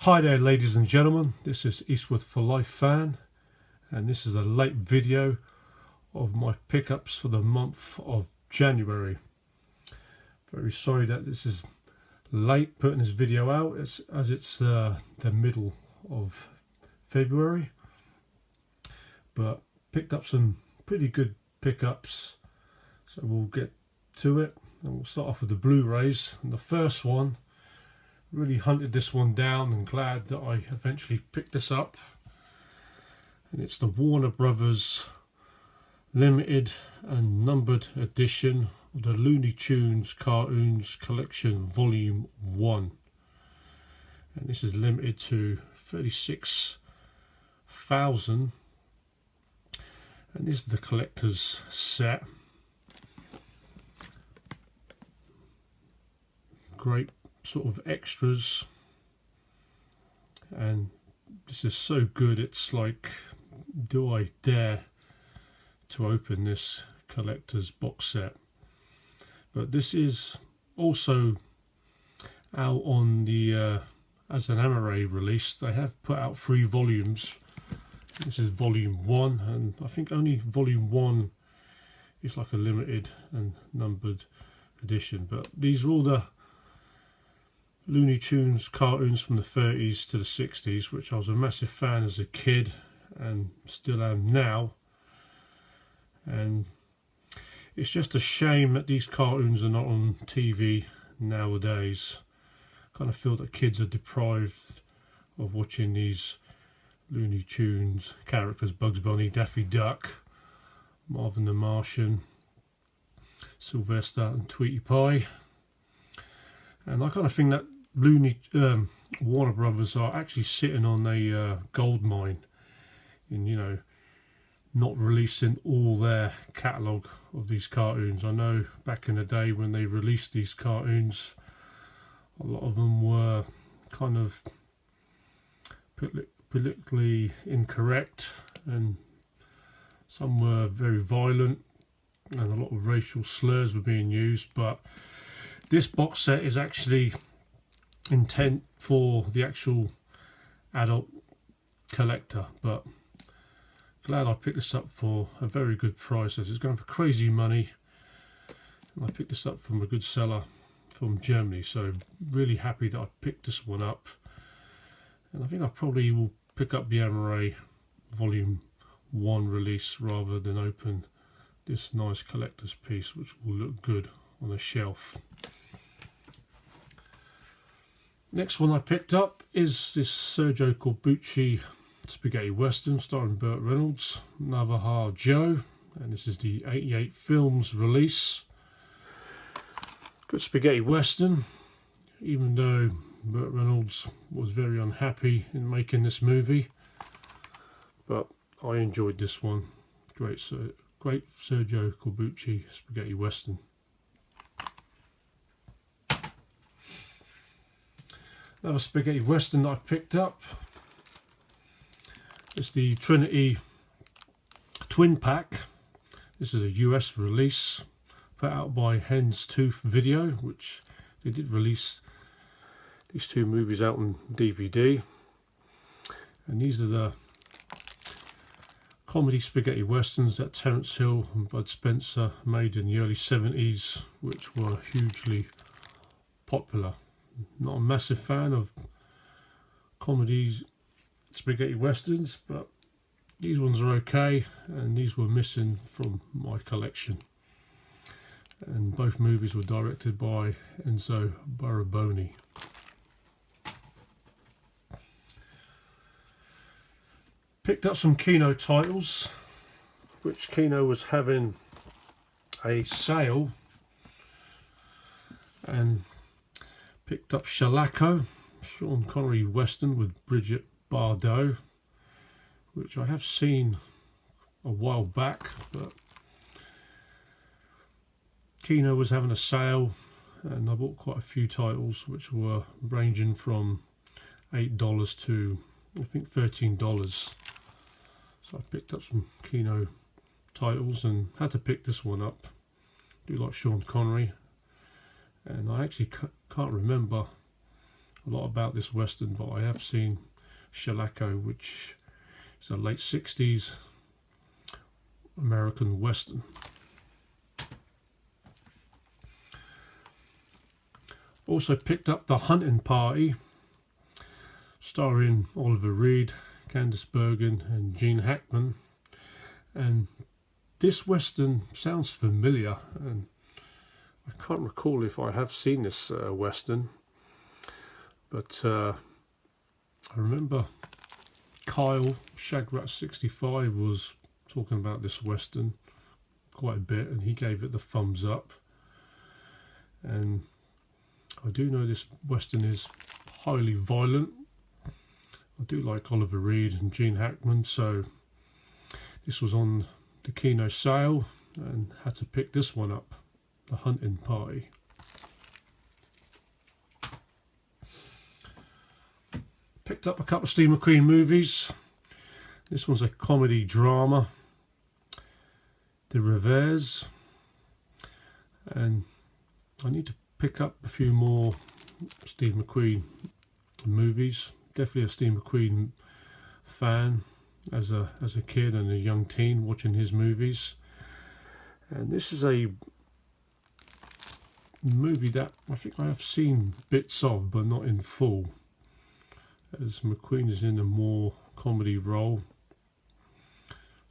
Hi there ladies and gentlemen, this is Eastwood for Life fan, and this is a late video of my pickups for the month of January. Very sorry that this is late putting this video out as it's the middle of February, but picked up some pretty good pickups, so we'll get to it and we'll start off with the Blu-rays. And the first one, really hunted this one down and glad that I eventually picked this up, and it's the Warner Brothers limited and numbered edition of the Looney Tunes Cartoons Collection Volume 1, and this is limited to 36,000, and this is the collector's set. Great sort of extras, and this is so good, it's like, do I dare to open this collector's box set? But this is also out on the as an Amaray release. They have put out 3 volumes. This is volume 1, and I think only volume 1 is like a limited and numbered edition. But these are all the Looney Tunes cartoons from the 30s to the 60s, which I was a massive fan as a kid and still am now. And it's just a shame that these cartoons are not on TV nowadays. I kind of feel that kids are deprived of watching these Looney Tunes characters: Bugs Bunny, Daffy Duck, Marvin the Martian, Sylvester and Tweety Pie. And I kind of think that Warner Brothers are actually sitting on a gold mine in, you know, not releasing all their catalogue of these cartoons. I know back in the day when they released these cartoons, a lot of them were kind of politically incorrect, and some were very violent, and a lot of racial slurs were being used. But this box set is actually intent for the actual adult collector, but glad I picked this up for a very good price, as it's going for crazy money, and I picked this up from a good seller from Germany, so really happy that I picked this one up. And I think I probably will pick up the Amaray Volume 1 release rather than open this nice collector's piece, which will look good on a shelf. Next one I picked up is this Sergio Corbucci spaghetti western starring Burt Reynolds, Navajo Joe, and this is the 88 Films release. Good spaghetti western, even though Burt Reynolds was very unhappy in making this movie, but I enjoyed this one. Great Sergio Corbucci spaghetti western. Another spaghetti western that I picked up is the Trinity Twin Pack. This is a US release put out by Hen's Tooth Video, which they did release these 2 movies out on DVD. And these are the comedy spaghetti westerns that Terence Hill and Bud Spencer made in the early 70s, which were hugely popular. Not a massive fan of comedy spaghetti westerns, but these ones are okay, and these were missing from my collection. And both movies were directed by Enzo Baraboni. Picked up some Kino titles, which Kino was having a sale, and picked up Shalako, Sean Connery western with Bridget Bardot, which I have seen a while back, but Kino was having a sale and I bought quite a few titles, which were ranging from $8 to I think $13. So I picked up some Kino titles and had to pick this one up. I do like Sean Connery, and I actually can't remember a lot about this Western, but I have seen Shellacko, which is a late 60s American Western. Also picked up The Hunting Party, starring Oliver Reed, Candice Bergen and Gene Hackman. And this Western sounds familiar, and I can't recall if I have seen this Western, but I remember Kyle Shagrat65 was talking about this Western quite a bit, and he gave it the thumbs up. And I do know this Western is highly violent. I do like Oliver Reed and Gene Hackman, so this was on the Kino sale and had to pick this one up, The Hunting Party. Picked up a couple of Steve McQueen movies. This one's a comedy drama, The Revers, and I need to pick up a few more Steve McQueen movies. Definitely a Steve McQueen fan as a kid and a young teen, watching his movies. And this is a movie that I think I have seen bits of, but not in full, as McQueen is in a more comedy role.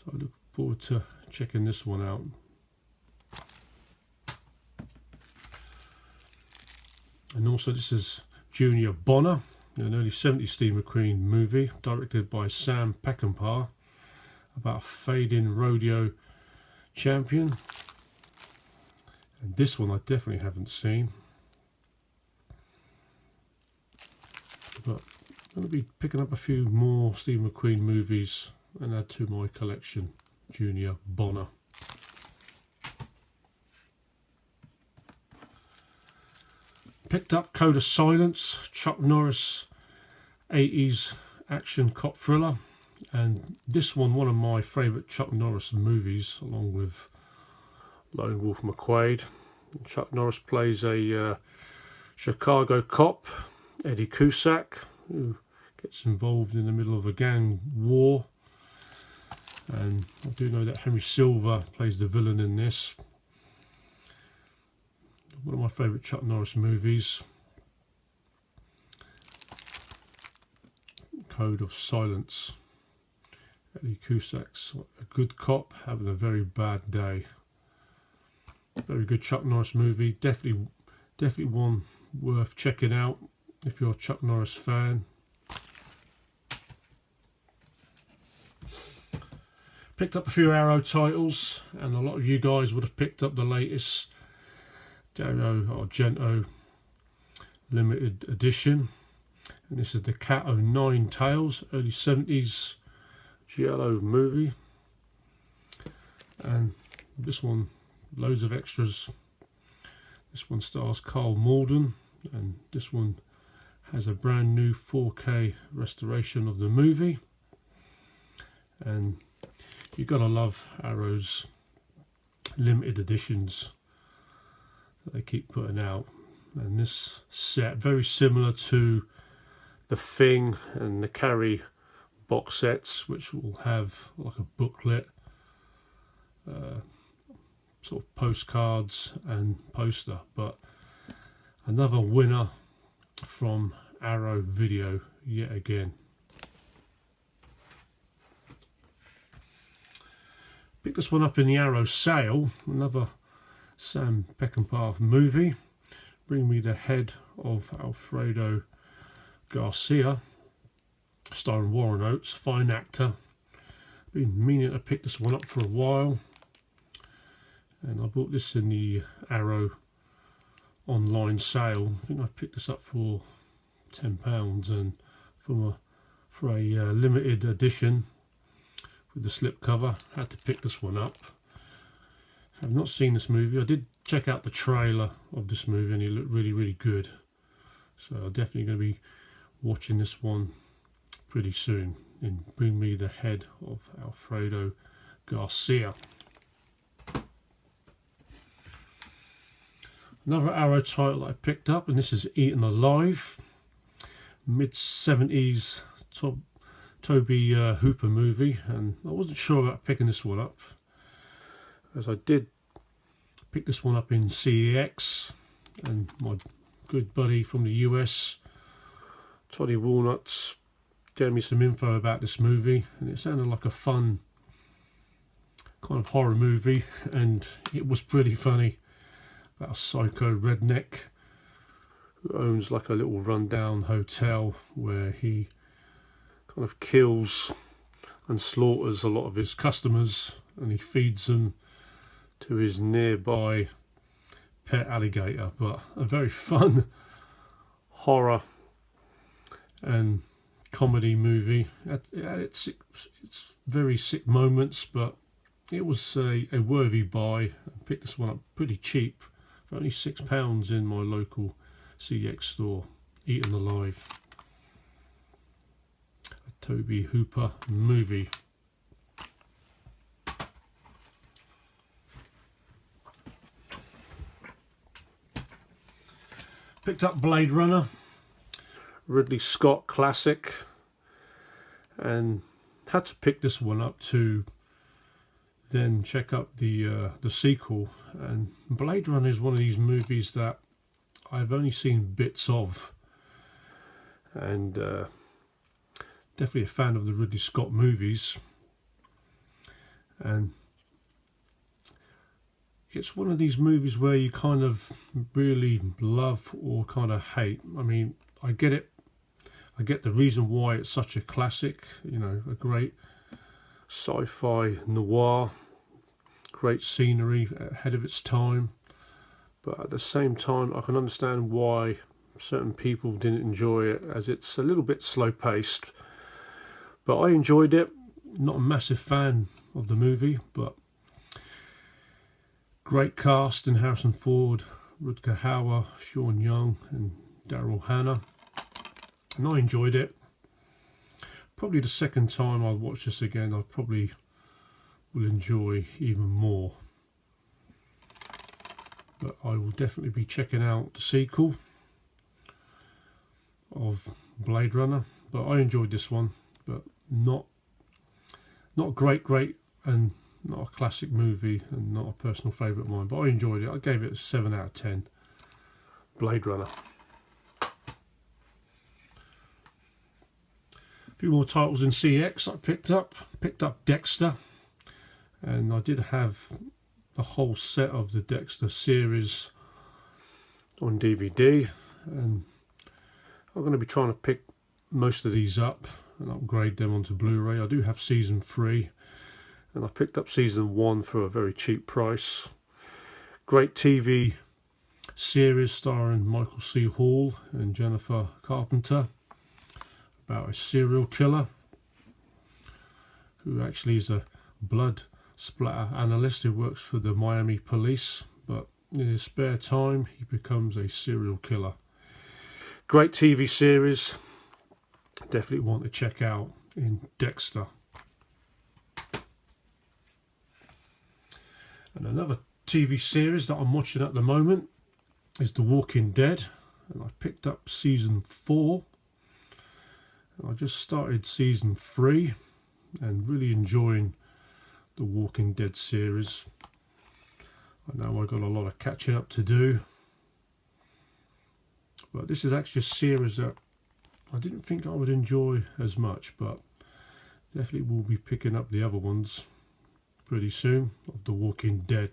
So I look forward to checking this one out. And also this is Junior Bonner, an early 70s Steve McQueen movie directed by Sam Peckinpah, about a fading rodeo champion. And this one I definitely haven't seen, but I'm going to be picking up a few more Steve McQueen movies and add to my collection. Junior Bonner. Picked up Code of Silence, Chuck Norris 80s action cop thriller, and this one of my favourite Chuck Norris movies, along with Lone Wolf McQuade. Chuck Norris plays a Chicago cop, Eddie Cusack, who gets involved in the middle of a gang war. And I do know that Henry Silva plays the villain in this. One of my favourite Chuck Norris movies. Code of Silence. Eddie Cusack's a good cop having a very bad day. Very good Chuck Norris movie. Definitely one worth checking out if you're a Chuck Norris fan. Picked up a few Arrow titles, and a lot of you guys would have picked up the latest Dario Argento limited edition. And this is the Cat O' Nine Tails, early 70s giallo movie. And this one, loads of extras. This one stars Carl Malden, and this one has a brand new 4K restoration of the movie. And you gotta love Arrow's limited editions that they keep putting out. And this set, very similar to the Thing and the Carrie box sets, which will have like a booklet, sort of postcards and poster. But another winner from Arrow Video yet again. Picked this one up in the Arrow sale, another Sam Peckinpah movie. Bring Me the Head of Alfredo Garcia, starring Warren Oates, fine actor. Been meaning to pick this one up for a while, and I bought this in the Arrow online sale. I think I picked this up for £10, and for a limited edition with the slipcover, had to pick this one up. I've not seen this movie. I did check out the trailer of this movie and it looked really good, so I'm definitely going to be watching this one pretty soon in Bring Me the Head of Alfredo Garcia. Another Arrow title I picked up, and this is Eaten Alive. mid-70s Toby Hooper movie, and I wasn't sure about picking this one up, as I did pick this one up in CEX, and my good buddy from the US, Toddy Walnuts, gave me some info about this movie, and it sounded like a fun kind of horror movie, and it was pretty funny, about a psycho redneck who owns like a little rundown hotel where he kind of kills and slaughters a lot of his customers, and he feeds them to his nearby pet alligator. But a very fun horror and comedy movie. It's very sick moments, but it was a worthy buy. I picked this one up pretty cheap for only £6 in my local CX store. Eaten Alive, a Toby Hooper movie. Picked up Blade Runner, Ridley Scott classic, and had to pick this one up to then check out the sequel. And Blade Runner is one of these movies that I've only seen bits of, and definitely a fan of the Ridley Scott movies, and it's one of these movies where you kind of really love or kind of hate. I mean, I get it. I get the reason why it's such a classic, you know, a great sci-fi noir, great scenery ahead of its time. But at the same time, I can understand why certain people didn't enjoy it, as it's a little bit slow-paced. But I enjoyed it. Not a massive fan of the movie, but great cast in Harrison Ford, Rutger Hauer, Sean Young and Daryl Hannah. And I enjoyed it. Probably the second time I'll watch this again, I probably will enjoy even more. But I will definitely be checking out the sequel of Blade Runner. But I enjoyed this one, but not great, and not a classic movie, and not a personal favourite of mine. But I enjoyed it. I gave it a 7 out of 10. Blade Runner. A few more titles in CX I picked up. Picked up Dexter, and I did have the whole set of the Dexter series on DVD, and I'm going to be trying to pick most of these up and upgrade them onto Blu-ray. I do have season 3, and I picked up season 1 for a very cheap price. Great TV series starring Michael C. Hall and Jennifer Carpenter, about a serial killer who actually is a blood splatter analyst who works for the Miami police, but in his spare time he becomes a serial killer. Great TV series, definitely want to check out in Dexter. And another TV series that I'm watching at the moment is The Walking Dead, and I picked up season 4. And I just started season 3 and really enjoying The Walking Dead series. I know I got a lot of catching up to do, but this is actually a series that I didn't think I would enjoy as much, but definitely will be picking up the other ones pretty soon of The Walking Dead.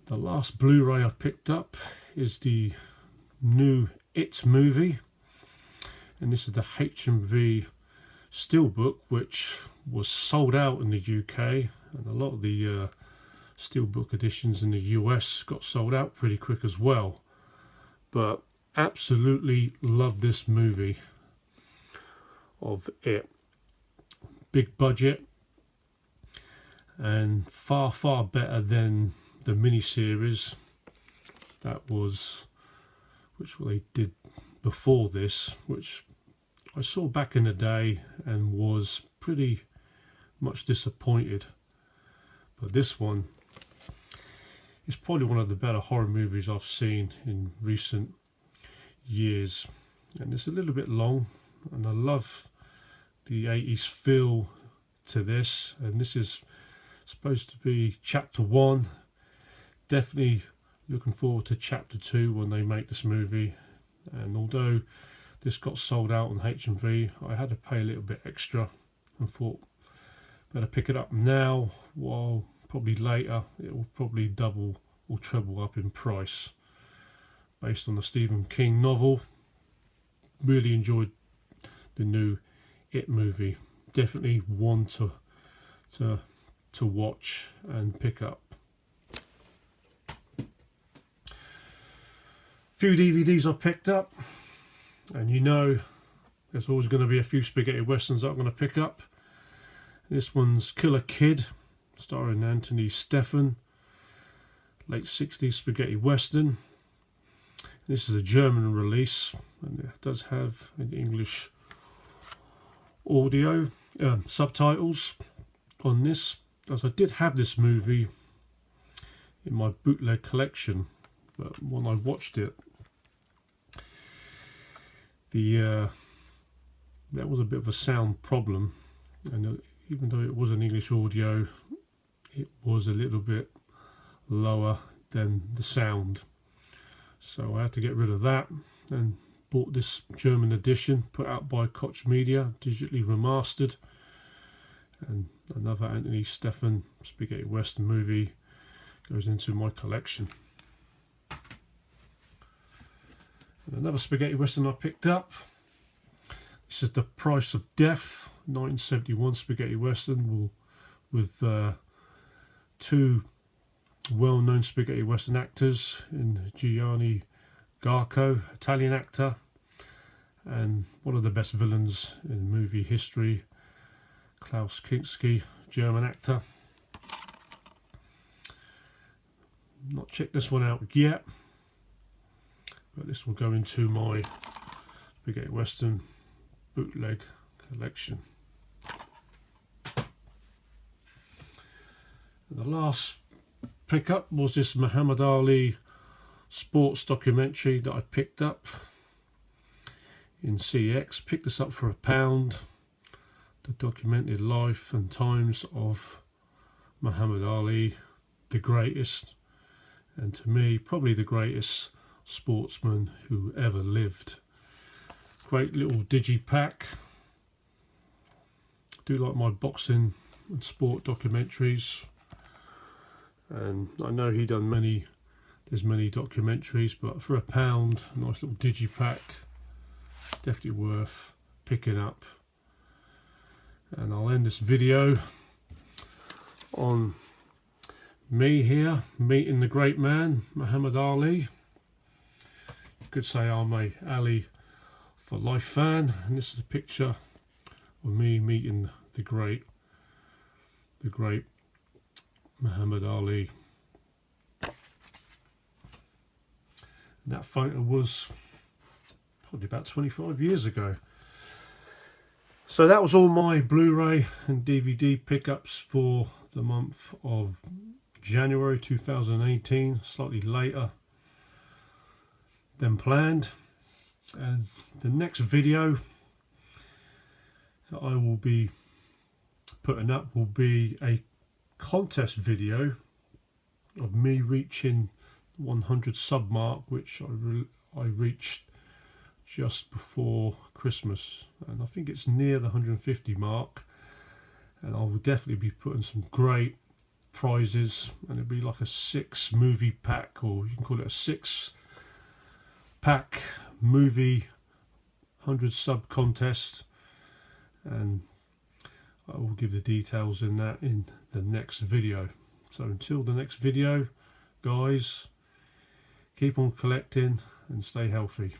The last Blu-ray I picked up is the new It movie, and this is the HMV Steelbook, which was sold out in the UK, and a lot of the Steelbook editions in the US got sold out pretty quick as well. But absolutely love this movie of It. Big budget and far better than the mini-series that was, which they did before this, which I saw back in the day and was pretty much disappointed. But this one It's probably one of the better horror movies I've seen in recent years, and it's a little bit long, and I love the 80s feel to this. And this is supposed to be chapter 1. Definitely looking forward to chapter 2 when they make this movie. And although this got sold out on HMV, I had to pay a little bit extra and thought better pick it up now, while probably later it will probably double or treble up in price, based on the Stephen King novel. Really enjoyed the new It movie. Definitely one to watch and pick up. Few DVDs I picked up, and you know there's always going to be a few spaghetti westerns that I'm going to pick up. This one's Killer Kid, starring Anthony Stefan, late 60s spaghetti western. This is a German release, and it does have an English audio subtitles on this, as I did have this movie in my bootleg collection, but when I watched it, there was a bit of a sound problem, and even though it was an English audio, it was a little bit lower than the sound, so I had to get rid of that and bought this German edition put out by Koch Media, digitally remastered, and another Anthony Stefan spaghetti western movie goes into my collection. And another spaghetti western I picked up, this is The Price of Death, 1971 spaghetti western with two well-known spaghetti western actors in Gianni Garco, Italian actor, and one of the best villains in movie history, Klaus Kinski, German actor. Not checked this one out yet, but this will go into my spaghetti western bootleg collection. And the last pickup was this Muhammad Ali sports documentary that I picked up in CX. Picked this up for £1. The documented life and times of Muhammad Ali, the greatest, and to me probably the greatest sportsman who ever lived. Great little digipack. Do like my boxing and sport documentaries, and I know he done there's many documentaries, but for £1, nice little digipack, definitely worth picking up. And I'll end this video on me here meeting the great man Muhammad Ali. You could say I'm a Ali for life fan, and this is a picture of me meeting the great Muhammad Ali. And that photo was probably about 25 years ago. So that was all my Blu-ray and DVD pickups for the month of January 2018, slightly later than planned. And the next video that I will be putting up will be a contest video of me reaching 100 sub mark, which I reached just before Christmas, and I think it's near the 150 mark, and I will definitely be putting some great prizes, and it'll be like a 6 movie pack, or you can call it a 6 pack movie 100 sub contest, and I will give the details in that in the next video. So until the next video, guys, keep on collecting and stay healthy.